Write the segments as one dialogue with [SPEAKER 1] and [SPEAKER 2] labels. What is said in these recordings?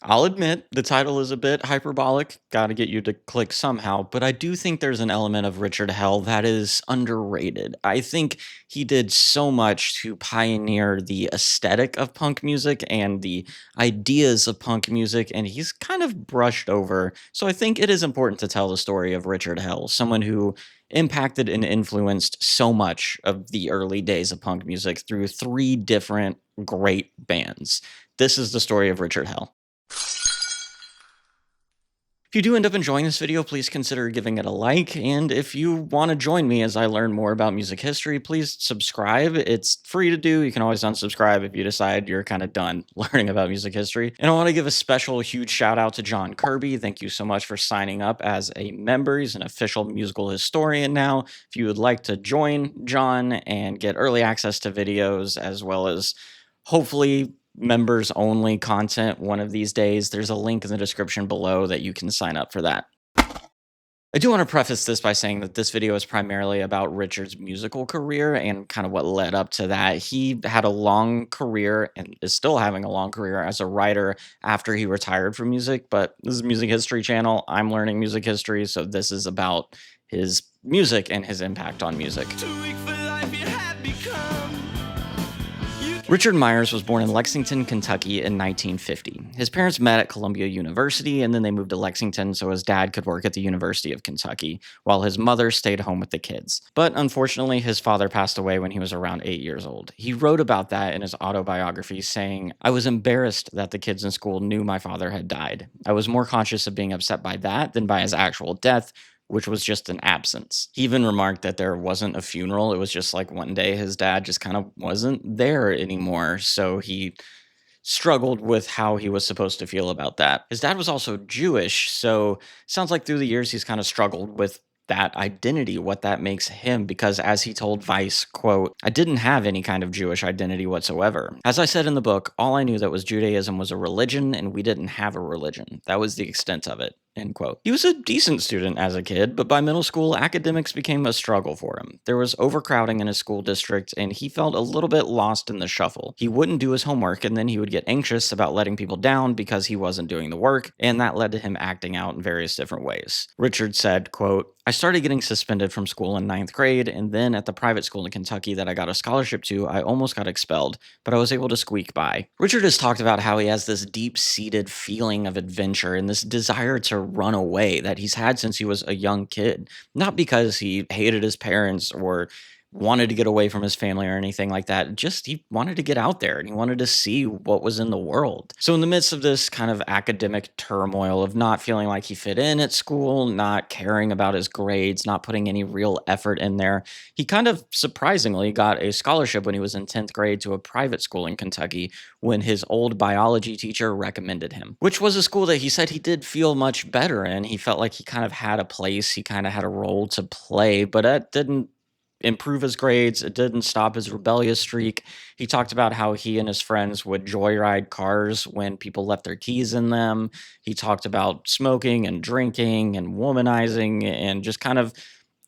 [SPEAKER 1] I'll admit the title is a bit hyperbolic, gotta get you to click somehow, but I do think there's an element of Richard Hell that is underrated. I think he did so much to pioneer the aesthetic of punk music and the ideas of punk music, and he's kind of brushed over. So I think it is important to tell the story of Richard Hell, someone who impacted and influenced so much of the early days of punk music through three different great bands. This is the story of Richard Hell. If you do end up enjoying this video, please consider giving it a like. And if you want to join me as I learn more about music history, please subscribe. It's free to do. You can always unsubscribe if you decide you're kind of done learning about music history. And I want to give a special huge shout out to John Kirby. Thank you so much for signing up as a member. He's an official musical historian now. If you would like to join John and get early access to videos as well as hopefully members only content one of these days, there's a link in the description below that you can sign up for that. I do want to preface this by saying that this video is primarily about Richard's musical career and kind of what led up to that. He had a long career and is still having a long career as a writer after he retired from music, but this is a music history channel. I'm learning music history, so this is about his music and his impact on music. Richard Myers was born in Lexington, Kentucky in 1950. His parents met at Columbia University, and then they moved to Lexington so his dad could work at the University of Kentucky, while his mother stayed home with the kids. But unfortunately, his father passed away when he was around 8 years old. He wrote about that in his autobiography, saying, "I was embarrassed that the kids in school knew my father had died. I was more conscious of being upset by that than by his actual death, which was just an absence." He even remarked that there wasn't a funeral. It was just like one day his dad just kind of wasn't there anymore. So he struggled with how he was supposed to feel about that. His dad was also Jewish. So sounds like through the years he's kind of struggled with that identity, what that makes him, because as he told Vice, quote, "I didn't have any kind of Jewish identity whatsoever. As I said in the book, all I knew that was Judaism was a religion, and we didn't have a religion. That was the extent of it." End quote. He was a decent student as a kid, but by middle school, academics became a struggle for him. There was overcrowding in his school district, and he felt a little bit lost in the shuffle. He wouldn't do his homework, and then he would get anxious about letting people down because he wasn't doing the work, and that led to him acting out in various different ways. Richard said, quote, "I started getting suspended from school in 9th grade, and then at the private school in Kentucky that I got a scholarship to, I almost got expelled, but I was able to squeak by." Richard has talked about how he has this deep-seated feeling of adventure and this desire to run away that he's had since he was a young kid. Not because he hated his parents or wanted to get away from his family or anything like that. Just he wanted to get out there and he wanted to see what was in the world. So in the midst of this kind of academic turmoil of not feeling like he fit in at school, not caring about his grades, not putting any real effort in there, he kind of surprisingly got a scholarship when he was in 10th grade to a private school in Kentucky when his old biology teacher recommended him, which was a school that he said he did feel much better in. He felt like he kind of had a place, he kind of had a role to play, but that didn't improve his grades. It didn't stop his rebellious streak. He talked about how he and his friends would joyride cars when people left their keys in them. He talked about smoking and drinking and womanizing and just kind of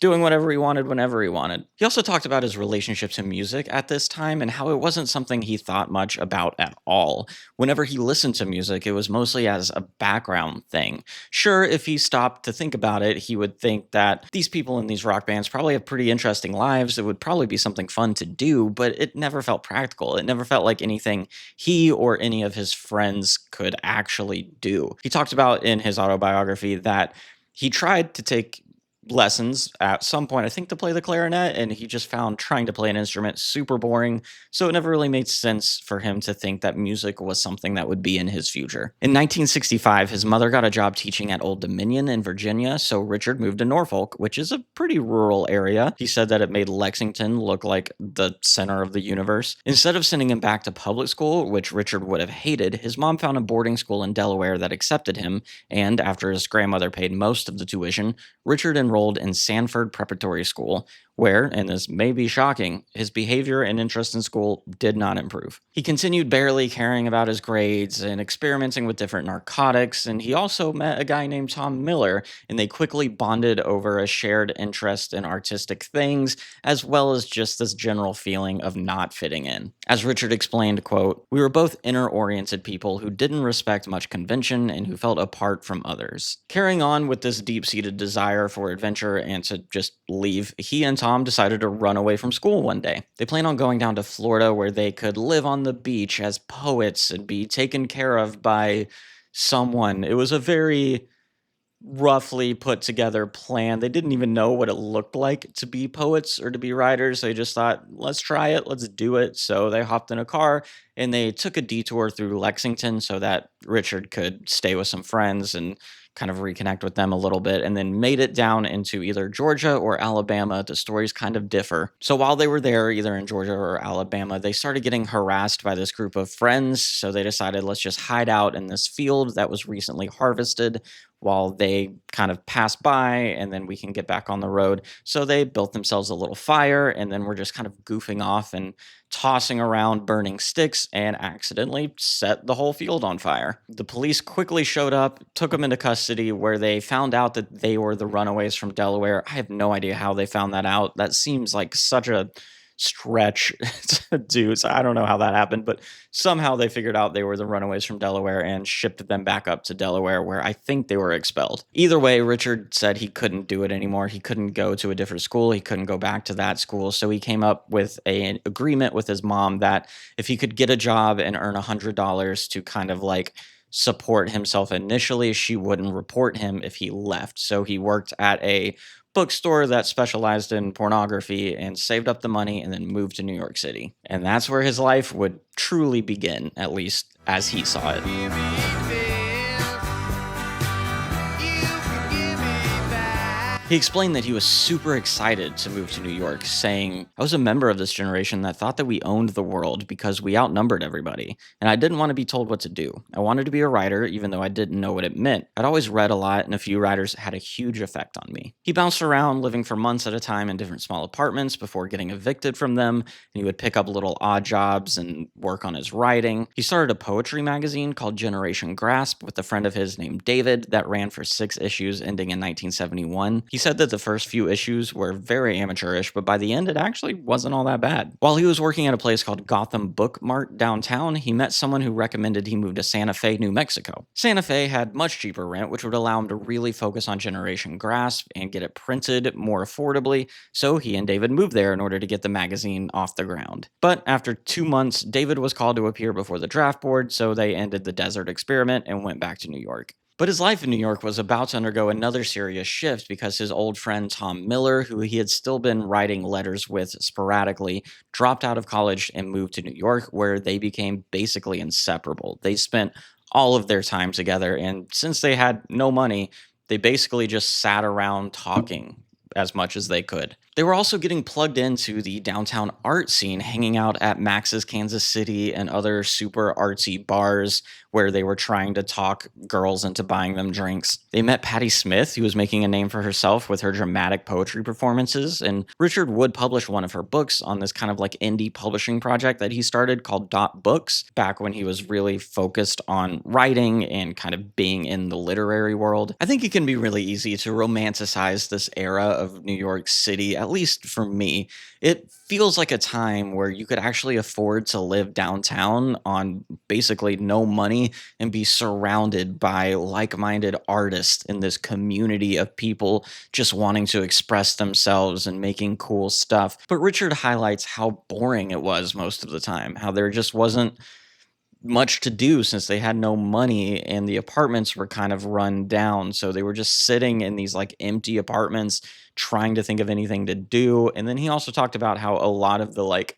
[SPEAKER 1] doing whatever he wanted whenever he wanted. He also talked about his relationships in music at this time and how it wasn't something he thought much about at all. Whenever he listened to music, it was mostly as a background thing. Sure, if he stopped to think about it, he would think that these people in these rock bands probably have pretty interesting lives. It would probably be something fun to do, but it never felt practical. It never felt like anything he or any of his friends could actually do. He talked about in his autobiography that he tried to take lessons at some point, I think, to play the clarinet, and he just found trying to play an instrument super boring, so it never really made sense for him to think that music was something that would be in his future. In 1965, his mother got a job teaching at Old Dominion in Virginia, so Richard moved to Norfolk, which is a pretty rural area. He said that it made Lexington look like the center of the universe. Instead of sending him back to public school, which Richard would have hated, his mom found a boarding school in Delaware that accepted him, and after his grandmother paid most of the tuition, Richard and enrolled in Sanford Preparatory School, where, and this may be shocking, his behavior and interest in school did not improve. He continued barely caring about his grades and experimenting with different narcotics, and he also met a guy named Tom Miller, and they quickly bonded over a shared interest in artistic things, as well as just this general feeling of not fitting in. As Richard explained, quote, "We were both inner-oriented people who didn't respect much convention and who felt apart from others." Carrying on with this deep-seated desire for adventure and to just leave, he and Tom decided to run away from school one day. They planned on going down to Florida where they could live on the beach as poets and be taken care of by someone. It was a very roughly put together plan. They didn't even know what it looked like to be poets or to be writers. They just thought, let's try it, let's do it. So they hopped in a car and they took a detour through Lexington so that Richard could stay with some friends and kind of reconnect with them a little bit, and then made it down into either Georgia or Alabama. The stories kind of differ. So while they were there, either in Georgia or Alabama, they started getting harassed by this group of friends. So they decided, let's just hide out in this field that was recently harvested while they kind of pass by, and then we can get back on the road. So they built themselves a little fire, and then we're just kind of goofing off and tossing around burning sticks and accidentally set the whole field on fire. The police quickly showed up, took them into custody, where they found out that they were the runaways from Delaware. I have no idea how they found that out. That seems like such a stretch to do. So I don't know how that happened, but somehow they figured out they were the runaways from Delaware and shipped them back up to Delaware, where I think they were expelled. Either way, Richard said he couldn't do it anymore. He couldn't go to a different school. He couldn't go back to that school. So he came up with an agreement with his mom that if he could get a job and earn $100 to kind of like support himself initially, she wouldn't report him if he left. So he worked at a bookstore that specialized in pornography and saved up the money and then moved to New York City. And that's where his life would truly begin, at least as he saw it. He explained that he was super excited to move to New York, saying, "I was a member of this generation that thought that we owned the world because we outnumbered everybody, and I didn't want to be told what to do. I wanted to be a writer, even though I didn't know what it meant. I'd always read a lot, and a few writers had a huge effect on me." He bounced around, living for months at a time in different small apartments before getting evicted from them, and he would pick up little odd jobs and work on his writing. He started a poetry magazine called Generation Grasp with a friend of his named David that ran for 6 issues, ending in 1971. He said that the first few issues were very amateurish, but by the end, it actually wasn't all that bad. While he was working at a place called Gotham Book Mart downtown, he met someone who recommended he move to Santa Fe, New Mexico. Santa Fe had much cheaper rent, which would allow him to really focus on Generation Grasp and get it printed more affordably, so he and David moved there in order to get the magazine off the ground. But after 2 months, David was called to appear before the draft board, so they ended the desert experiment and went back to New York. But his life in New York was about to undergo another serious shift because his old friend Tom Miller, who he had still been writing letters with sporadically, dropped out of college and moved to New York, where they became basically inseparable. They spent all of their time together, and since they had no money, they basically just sat around talking as much as they could. They were also getting plugged into the downtown art scene, hanging out at Max's Kansas City and other super artsy bars where they were trying to talk girls into buying them drinks. They met Patti Smith, who was making a name for herself with her dramatic poetry performances, and Richard would publish one of her books on this kind of like indie publishing project that he started called Dot Books, back when he was really focused on writing and kind of being in the literary world. I think it can be really easy to romanticize this era of New York City, at least for me. It feels like a time where you could actually afford to live downtown on basically no money and be surrounded by like-minded artists in this community of people just wanting to express themselves and making cool stuff. But Richard highlights how boring it was most of the time, how there just wasn't much to do since they had no money and the apartments were kind of run down. So they were just sitting in these like empty apartments trying to think of anything to do. And then he also talked about how a lot of the like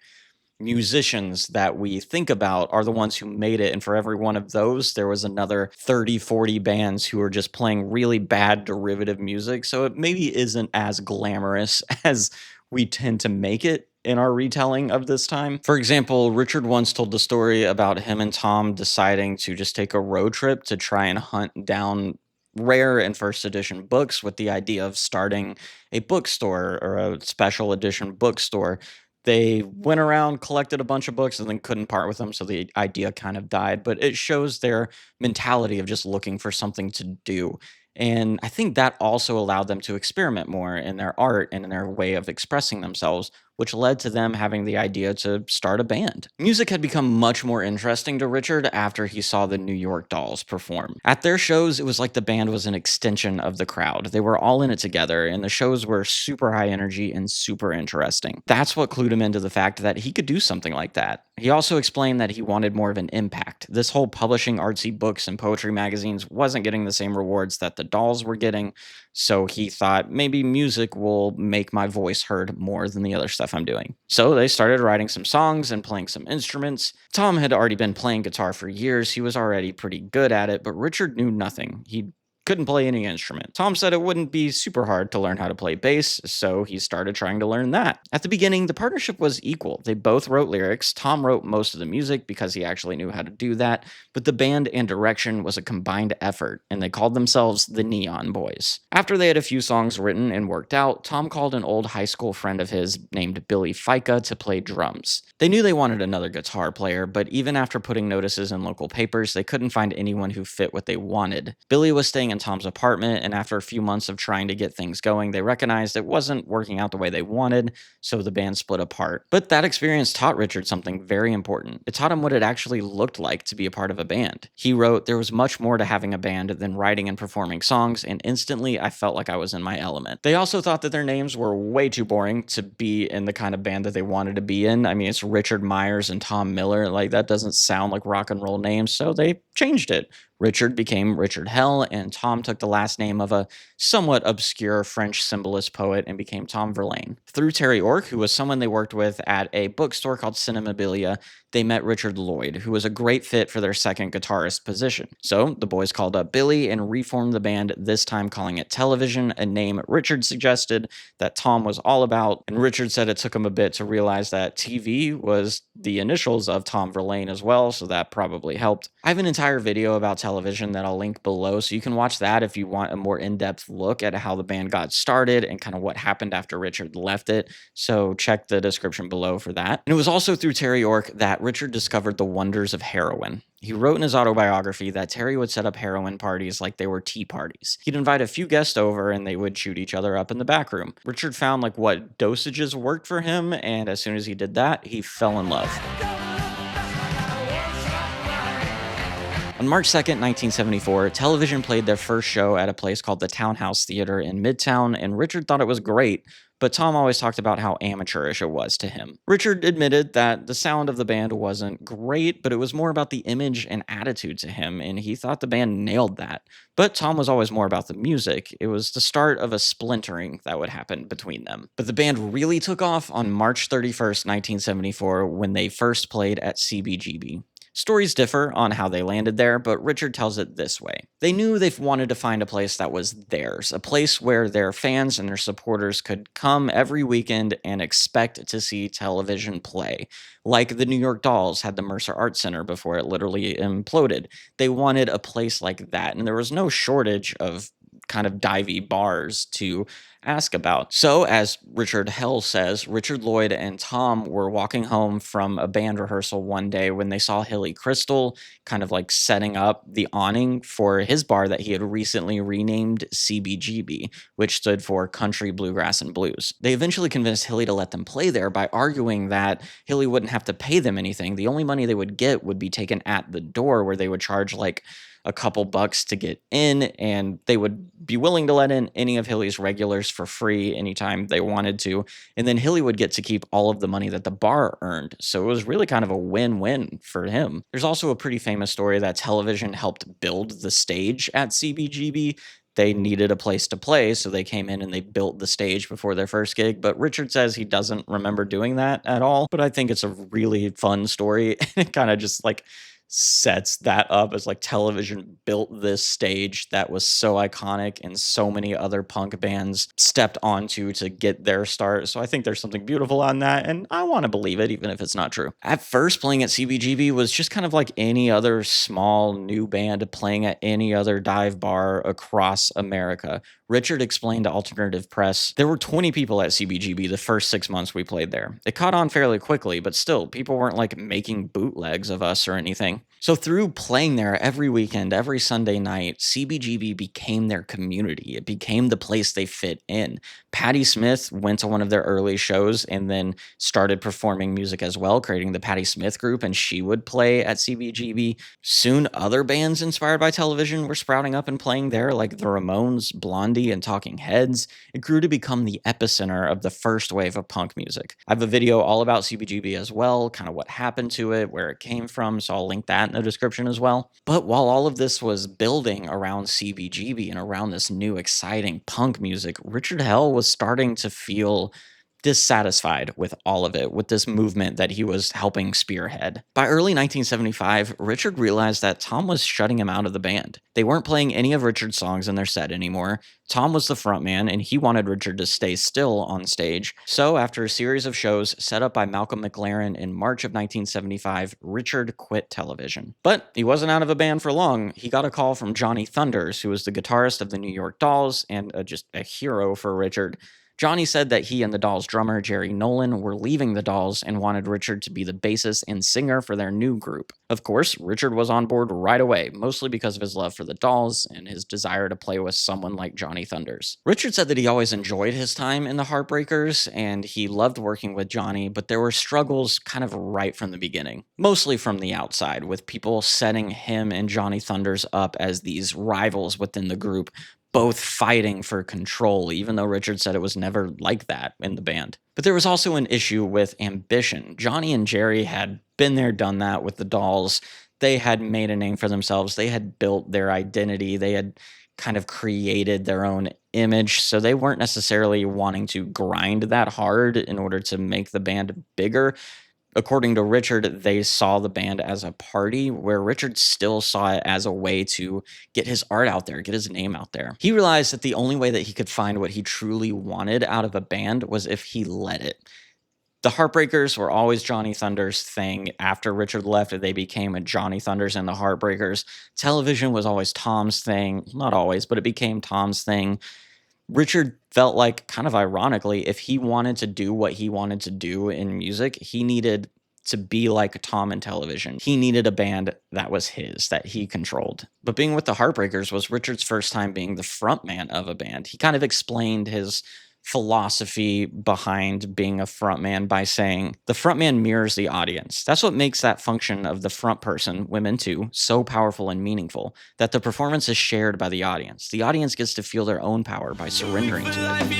[SPEAKER 1] musicians that we think about are the ones who made it. And for every one of those, there was another 30, 40 bands who were just playing really bad derivative music. So it maybe isn't as glamorous as we tend to make it in our retelling of this time. For example, Richard once told the story about him and Tom deciding to just take a road trip to try and hunt down rare and first edition books with the idea of starting a bookstore or a special edition bookstore. They went around, collected a bunch of books, and then couldn't part with them, so the idea kind of died. But it shows their mentality of just looking for something to do. And I think that also allowed them to experiment more in their art and in their way of expressing themselves, which led to them having the idea to start a band. Music had become much more interesting to Richard after he saw the New York Dolls perform. At their shows, it was like the band was an extension of the crowd. They were all in it together, and the shows were super high energy and super interesting. That's what clued him into the fact that he could do something like that. He also explained that he wanted more of an impact. This whole publishing artsy books and poetry magazines wasn't getting the same rewards that the Dolls were getting, so he thought maybe music will make my voice heard more than the other stuff I'm doing. So they started writing some songs and playing some instruments. Tom had already been playing guitar for years. He was already pretty good at it, but Richard knew nothing. He couldn't play any instrument. Tom said it wouldn't be super hard to learn how to play bass, so he started trying to learn that. At the beginning, the partnership was equal. They both wrote lyrics. Tom wrote most of the music because he actually knew how to do that, but the band and direction was a combined effort, and they called themselves the Neon Boys. After they had a few songs written and worked out, Tom called an old high school friend of his named Billy Fica to play drums. They knew they wanted another guitar player, but even after putting notices in local papers, they couldn't find anyone who fit what they wanted. Billy was staying in Tom's apartment, and after a few months of trying to get things going, they recognized it wasn't working out the way they wanted, so the band split apart. But that experience taught Richard something very important. It taught him what it actually looked like to be a part of a band. He wrote, "There was much more to having a band than writing and performing songs, and instantly I felt like I was in my element." They also thought that their names were way too boring to be in the kind of band that they wanted to be in. I mean, it's Richard Myers and Tom Miller. Like, that doesn't sound like rock and roll names, so they changed it. Richard became Richard Hell, and Tom took the last name of a somewhat obscure French symbolist poet and became Tom Verlaine. Through Terry Ork, who was someone they worked with at a bookstore called Cinemabilia, they met Richard Lloyd, who was a great fit for their second guitarist position. So the boys called up Billy and reformed the band, this time calling it Television, a name Richard suggested that Tom was all about, and Richard said it took him a bit to realize that TV was the initials of Tom Verlaine as well, so that probably helped. I have an entire video about Television that I'll link below, so you can watch that if you want a more in-depth look at how the band got started and kind of what happened after Richard left it, so check the description below for that. And it was also through Terry Ork that Richard discovered the wonders of heroin. He wrote in his autobiography that Terry would set up heroin parties like they were tea parties. He'd invite a few guests over and they would shoot each other up in the back room. Richard found like what dosages worked for him, and as soon as he did that, he fell in love. On March 2nd, 1974, Television played their first show at a place called the Townhouse Theater in Midtown, and Richard thought it was great, but Tom always talked about how amateurish it was to him. Richard admitted that the sound of the band wasn't great, but it was more about the image and attitude to him, and he thought the band nailed that. But Tom was always more about the music. It was the start of a splintering that would happen between them. But the band really took off on March 31st, 1974, when they first played at CBGB. Stories differ on how they landed there, but Richard tells it this way. They knew they wanted to find a place that was theirs, a place where their fans and their supporters could come every weekend and expect to see Television play. Like the New York Dolls had the Mercer Art Center before it literally imploded. They wanted a place like that, and there was no shortage of kind of divey bars to ask about. So, as Richard Hell says, Richard Lloyd and Tom were walking home from a band rehearsal one day when they saw Hilly Crystal kind of like setting up the awning for his bar that he had recently renamed CBGB, which stood for Country, Bluegrass, and Blues. They eventually convinced Hilly to let them play there by arguing that Hilly wouldn't have to pay them anything. The only money they would get would be taken at the door, where they would charge like a couple bucks to get in, and they would be willing to let in any of Hilly's regulars for free anytime they wanted to, and then Hilly would get to keep all of the money that the bar earned. So it was really kind of a win-win for him. There's also a pretty famous story that Television helped build the stage at CBGB. They needed a place to play, so they came in and they built the stage before their first gig, but Richard says he doesn't remember doing that at all, but I think it's a really fun story, and it kind of just like sets that up as like television built this stage that was so iconic and so many other punk bands stepped onto to get their start. So I think there's something beautiful on that, and I want to believe it, even if it's not true. At first, playing at CBGB was just kind of like any other small new band playing at any other dive bar across America. Richard explained to Alternative Press, there were 20 people at CBGB the first 6 months we played there. It caught on fairly quickly, but still, people weren't like making bootlegs of us or anything. So through playing there every weekend, every Sunday night, CBGB became their community. It became the place they fit in. Patti Smith went to one of their early shows and then started performing music as well, creating the Patti Smith group, and she would play at CBGB. Soon, other bands inspired by television were sprouting up and playing there, like the Ramones, Blondie, and Talking Heads. It grew to become the epicenter of the first wave of punk music. I have a video all about CBGB as well, kind of what happened to it, where it came from, so I'll link that in the description as well. But while all of this was building around CBGB and around this new exciting punk music, Richard Hell was starting to feel dissatisfied with all of it, with this movement that he was helping spearhead. By early 1975, Richard realized that Tom was shutting him out of the band. They weren't playing any of Richard's songs in their set anymore. Tom was the frontman, and he wanted Richard to stay still on stage. So after a series of shows set up by Malcolm McLaren in March of 1975, Richard quit television. But he wasn't out of a band for long. He got a call from Johnny Thunders, who was the guitarist of the New York Dolls and just a hero for Richard. Johnny said that he and the Dolls drummer Jerry Nolan were leaving the Dolls and wanted Richard to be the bassist and singer for their new group. Of course, Richard was on board right away, mostly because of his love for the Dolls and his desire to play with someone like Johnny Thunders. Richard said that he always enjoyed his time in the Heartbreakers and he loved working with Johnny, but there were struggles kind of right from the beginning, mostly from the outside, with people setting him and Johnny Thunders up as these rivals within the group, both fighting for control, even though Richard said it was never like that in the band. But there was also an issue with ambition. Johnny and Jerry had been there, done that with the Dolls. They had made a name for themselves. They had built their identity. They had kind of created their own image. So they weren't necessarily wanting to grind that hard in order to make the band bigger. According to Richard, they saw the band as a party, where Richard still saw it as a way to get his art out there, get his name out there. He realized that the only way that he could find what he truly wanted out of a band was if he let it. The Heartbreakers were always Johnny Thunders' thing. After Richard left, they became a Johnny Thunders and the Heartbreakers. Television was always Tom's thing. Not always, but it became Tom's thing. Richard felt like, kind of ironically, if he wanted to do what he wanted to do in music, he needed to be like Tom in television. He needed a band that was his, that he controlled. But being with the Heartbreakers was Richard's first time being the frontman of a band. He kind of explained his philosophy behind being a frontman by saying the frontman mirrors the audience. That's what makes that function of the front person, women too, so powerful and meaningful, that the performance is shared by the audience. The audience gets to feel their own power by surrendering to it.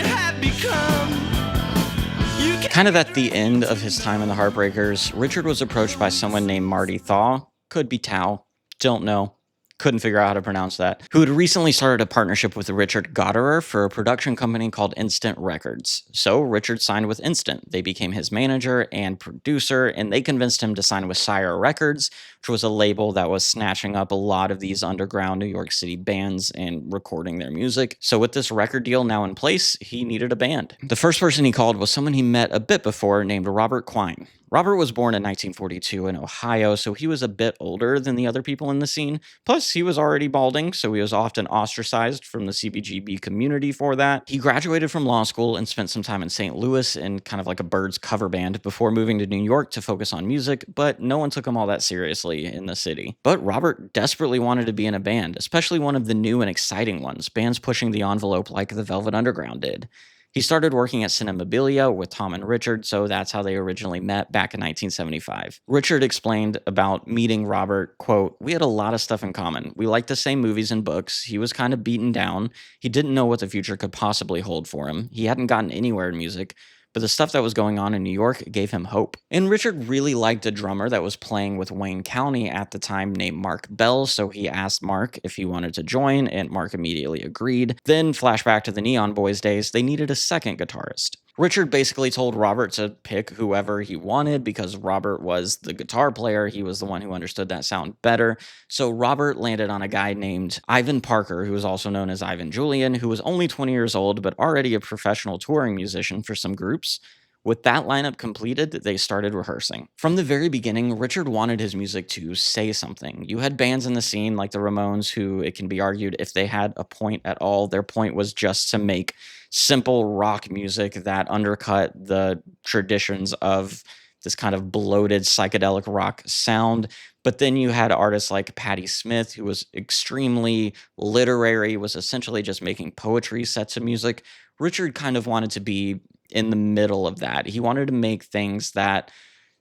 [SPEAKER 1] Kind of at the end of his time in the Heartbreakers, Richard was approached by someone named Marty Thaw, could be Tao, don't know. Couldn't figure out how to pronounce that, who had recently started a partnership with Richard Gotterer for a production company called Instant Records. So Richard signed with Instant. They became his manager and producer, and they convinced him to sign with Sire Records, which was a label that was snatching up a lot of these underground New York City bands and recording their music. So with this record deal now in place, he needed a band. The first person he called was someone he met a bit before named Robert Quine. Robert was born in 1942 in Ohio, so he was a bit older than the other people in the scene. Plus, he was already balding, so he was often ostracized from the CBGB community for that. He graduated from law school and spent some time in St. Louis in kind of like a Byrds cover band before moving to New York to focus on music, but no one took him all that seriously in the city. But Robert desperately wanted to be in a band, especially one of the new and exciting ones, bands pushing the envelope like the Velvet Underground did. He started working at Cinemabilia with Tom and Richard, so that's how they originally met back in 1975. Richard explained about meeting Robert, quote, "We had a lot of stuff in common. We liked the same movies and books. He was kind of beaten down. He didn't know what the future could possibly hold for him. He hadn't gotten anywhere in music, but the stuff that was going on in New York gave him hope." And Richard really liked a drummer that was playing with Wayne County at the time named Mark Bell, so he asked Mark if he wanted to join, and Mark immediately agreed. Then, flashback to the Neon Boys days, they needed a second guitarist. Richard basically told Robert to pick whoever he wanted because Robert was the guitar player. He was the one who understood that sound better. So Robert landed on a guy named Ivan Parker, who was also known as Ivan Julian, who was only 20 years old, but already a professional touring musician for some groups. With that lineup completed, they started rehearsing. From the very beginning, Richard wanted his music to say something. You had bands in the scene like the Ramones, who it can be argued if they had a point at all, their point was just to make simple rock music that undercut the traditions of this kind of bloated psychedelic rock sound. But then you had artists like Patti Smith, who was extremely literary, was essentially just making poetry set to music. Richard kind of wanted to be in the middle of that. He wanted to make things that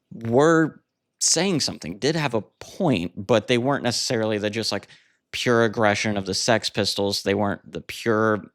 [SPEAKER 1] were saying something, did have a point, but they weren't necessarily the just like pure aggression of the Sex Pistols. They weren't the pure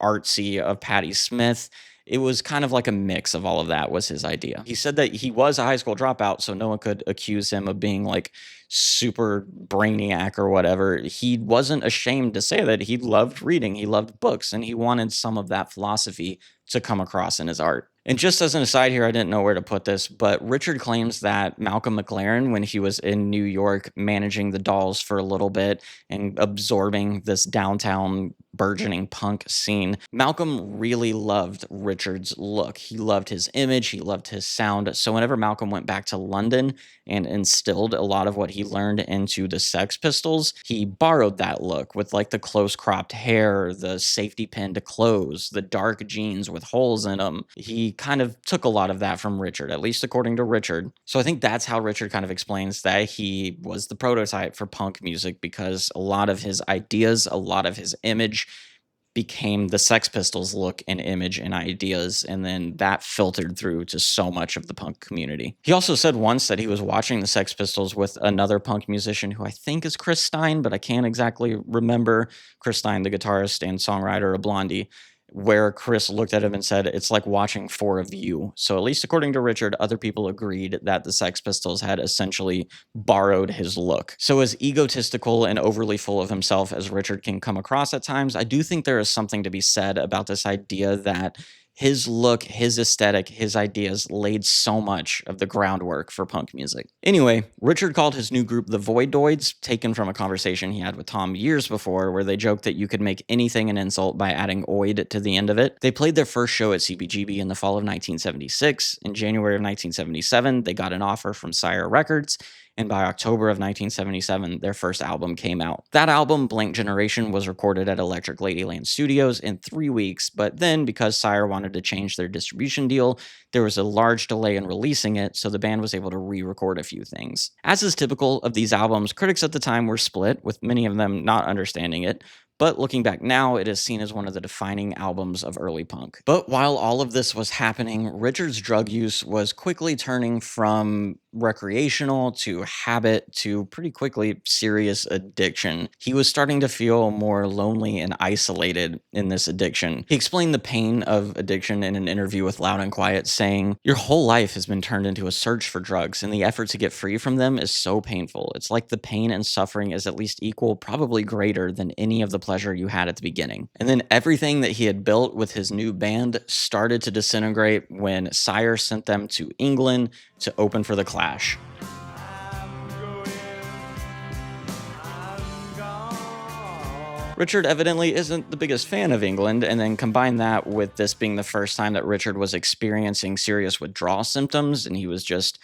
[SPEAKER 1] artsy of Patti Smith. It was kind of like a mix of all of that was his idea. He said that he was a high school dropout, so no one could accuse him of being like super brainiac or whatever. He wasn't ashamed to say that he loved reading, he loved books, and he wanted some of that philosophy to come across in his art. And just as an aside here, I didn't know where to put this, but Richard claims that Malcolm McLaren, when he was in New York managing the Dolls for a little bit and absorbing this downtown burgeoning punk scene, Malcolm really loved Richard's look. He loved his image, he loved his sound. So whenever Malcolm went back to London and instilled a lot of what he learned into the Sex Pistols, he borrowed that look with like the close cropped hair, the safety pinned clothes, the dark jeans with holes in them. He kind of took a lot of that from Richard, at least according to Richard. So I think that's how Richard kind of explains that he was the prototype for punk music, because a lot of his ideas, a lot of his image became the Sex Pistols look and image and ideas, and then that filtered through to so much of the punk community. He also said once that he was watching the Sex Pistols with another punk musician who I think is Chris Stein, but I can't exactly remember. Chris Stein, the guitarist and songwriter of Blondie, where Chris looked at him and said, it's like watching four of you. So at least according to Richard, other people agreed that the Sex Pistols had essentially borrowed his look. So as egotistical and overly full of himself as Richard can come across at times, I do think there is something to be said about this idea that his look, his aesthetic, his ideas laid so much of the groundwork for punk music. Anyway, Richard called his new group the Voidoids, taken from a conversation he had with Tom years before, where they joked that you could make anything an insult by adding oid to the end of it. They played their first show at CBGB in the fall of 1976. In January of 1977, they got an offer from Sire Records, and by October of 1977, their first album came out. That album, Blank Generation, was recorded at Electric Ladyland Studios in 3 weeks, but then because Sire wanted to change their distribution deal, there was a large delay in releasing it, so the band was able to re-record a few things. As is typical of these albums, critics at the time were split, with many of them not understanding it. But looking back now, it is seen as one of the defining albums of early punk. But while all of this was happening, Richard's drug use was quickly turning from recreational to habit to pretty quickly serious addiction. He was starting to feel more lonely and isolated in this addiction. He explained the pain of addiction in an interview with Loud and Quiet, saying, "Your whole life has been turned into a search for drugs, and the effort to get free from them is so painful. It's like the pain and suffering is at least equal, probably greater than any of the pleasure you had at the beginning." And then everything that he had built with his new band started to disintegrate when Sire sent them to England to open for The Clash. Richard evidently isn't the biggest fan of England, and then combine that with this being the first time that Richard was experiencing serious withdrawal symptoms, and he was just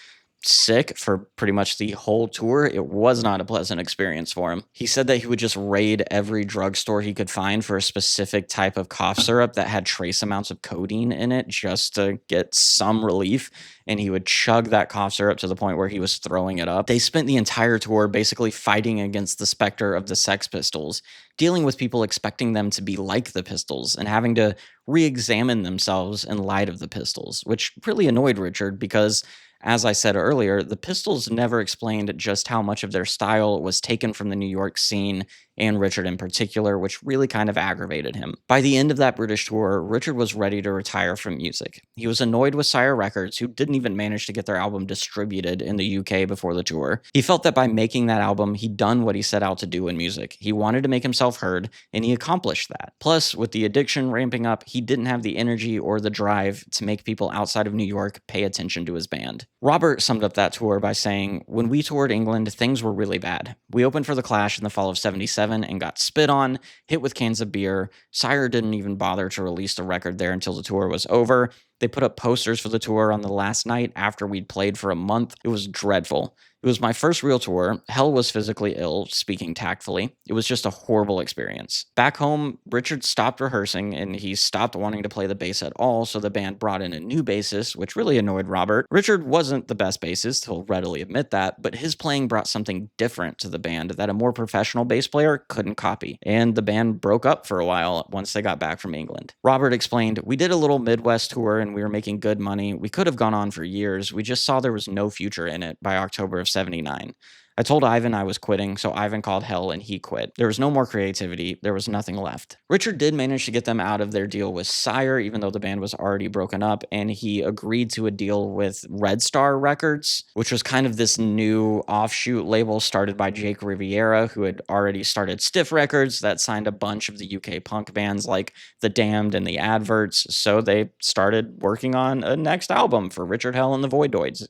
[SPEAKER 1] sick for pretty much the whole tour. It was not a pleasant experience for him. He said that he would just raid every drugstore he could find for a specific type of cough syrup that had trace amounts of codeine in it just to get some relief, and he would chug that cough syrup to the point where he was throwing it up. They spent the entire tour basically fighting against the specter of the Sex Pistols, dealing with people expecting them to be like the Pistols and having to re-examine themselves in light of the Pistols, which really annoyed Richard because, as I said earlier, the Pistols never explained just how much of their style was taken from the New York scene and Richard in particular, which really kind of aggravated him. By the end of that British tour, Richard was ready to retire from music. He was annoyed with Sire Records, who didn't even manage to get their album distributed in the UK before the tour. He felt that by making that album, he'd done what he set out to do in music. He wanted to make himself heard, and he accomplished that. Plus, with the addiction ramping up, he didn't have the energy or the drive to make people outside of New York pay attention to his band. Robert summed up that tour by saying, "When we toured England, things were really bad. We opened for The Clash in the fall of '77 and got spit on, hit with cans of beer. Sire didn't even bother to release the record there until the tour was over. They put up posters for the tour on the last night after we'd played for a month. It was dreadful. It was my first real tour. Hell was physically ill, speaking tactfully. It was just a horrible experience." Back home, Richard stopped rehearsing and he stopped wanting to play the bass at all, so the band brought in a new bassist, which really annoyed Robert. Richard wasn't the best bassist, he'll readily admit that, but his playing brought something different to the band that a more professional bass player couldn't copy, and the band broke up for a while once they got back from England. Robert explained, "We did a little Midwest tour and we were making good money. We could have gone on for years. We just saw there was no future in it by October of '79. I told Ivan I was quitting, so Ivan called Hell and he quit. There was no more creativity. There was nothing left." Richard did manage to get them out of their deal with Sire, even though the band was already broken up, and he agreed to a deal with Red Star Records, which was kind of this new offshoot label started by Jake Riviera, who had already started Stiff Records that signed a bunch of the UK punk bands like The Damned and The Adverts, so they started working on a next album for Richard Hell and the Voidoids,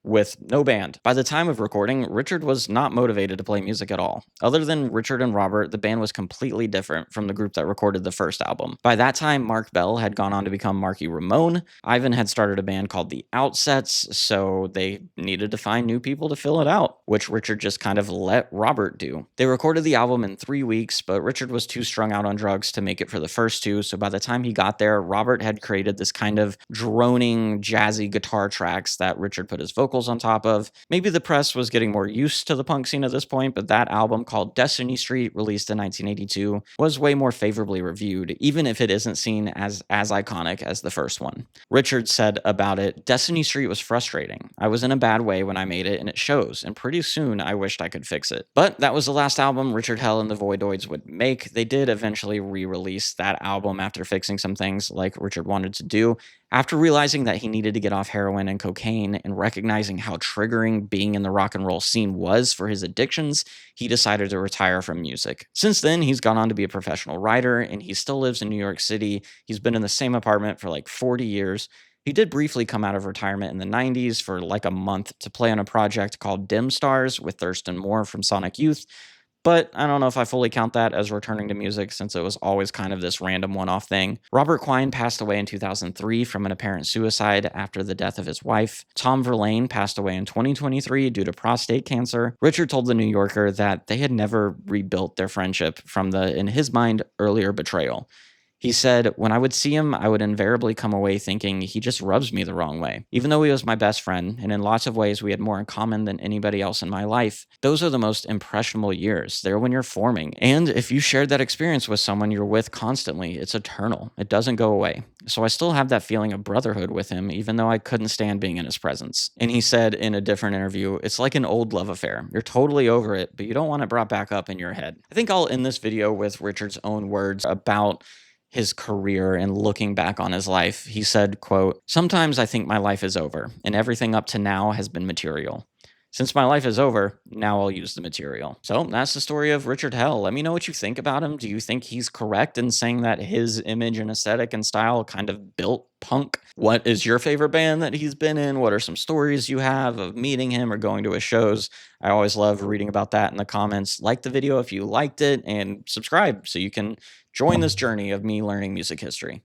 [SPEAKER 1] with no band. By the time of recording, Richard was not motivated to play music at all. Other than Richard and Robert, the band was completely different from the group that recorded the first album. By that time, Mark Bell had gone on to become Marky Ramone. Ivan had started a band called The Outsets, so they needed to find new people to fill it out, which Richard just kind of let Robert do. They recorded the album in 3 weeks, but Richard was too strung out on drugs to make it for the first two, so by the time he got there, Robert had created this kind of droning, jazzy guitar tracks that Richard put his vocals on top of. Maybe the press was getting more used to the punk scene at this point, but that album called Destiny Street, released in 1982, was way more favorably reviewed, even if it isn't seen as iconic as the first one. Richard said about it, "Destiny Street was frustrating. I was in a bad way when I made it, and it shows, and pretty soon I wished I could fix it." But that was the last album Richard Hell and the Voidoids would make. They did eventually re-release that album after fixing some things like Richard wanted to do. After realizing that he needed to get off heroin and cocaine and recognizing how triggering being in the rock and roll scene was for his addictions, he decided to retire from music. Since then, he's gone on to be a professional writer, and he still lives in New York City. He's been in the same apartment for like 40 years. He did briefly come out of retirement in the 90s for like a month to play on a project called Dim Stars with Thurston Moore from Sonic Youth. But I don't know if I fully count that as returning to music, since it was always kind of this random one-off thing. Robert Quine passed away in 2003 from an apparent suicide after the death of his wife. Tom Verlaine passed away in 2023 due to prostate cancer. Richard told The New Yorker that they had never rebuilt their friendship from the, in his mind, earlier betrayal. He said, "When I would see him, I would invariably come away thinking he just rubs me the wrong way. Even though he was my best friend, and in lots of ways we had more in common than anybody else in my life, those are the most impressionable years. They're when you're forming. And if you shared that experience with someone you're with constantly, it's eternal. It doesn't go away. So I still have that feeling of brotherhood with him, even though I couldn't stand being in his presence." And he said in a different interview, "It's like an old love affair. You're totally over it, but you don't want it brought back up in your head." I think I'll end this video with Richard's own words about his career and looking back on his life. He said, quote, "Sometimes I think my life is over, and everything up to now has been material. Since my life is over, now I'll use the material." So that's the story of Richard Hell. Let me know what you think about him. Do you think he's correct in saying that his image and aesthetic and style kind of built punk? What is your favorite band that he's been in? What are some stories you have of meeting him or going to his shows? I always love reading about that in the comments. Like the video if you liked it, and subscribe so you can join this journey of me learning music history.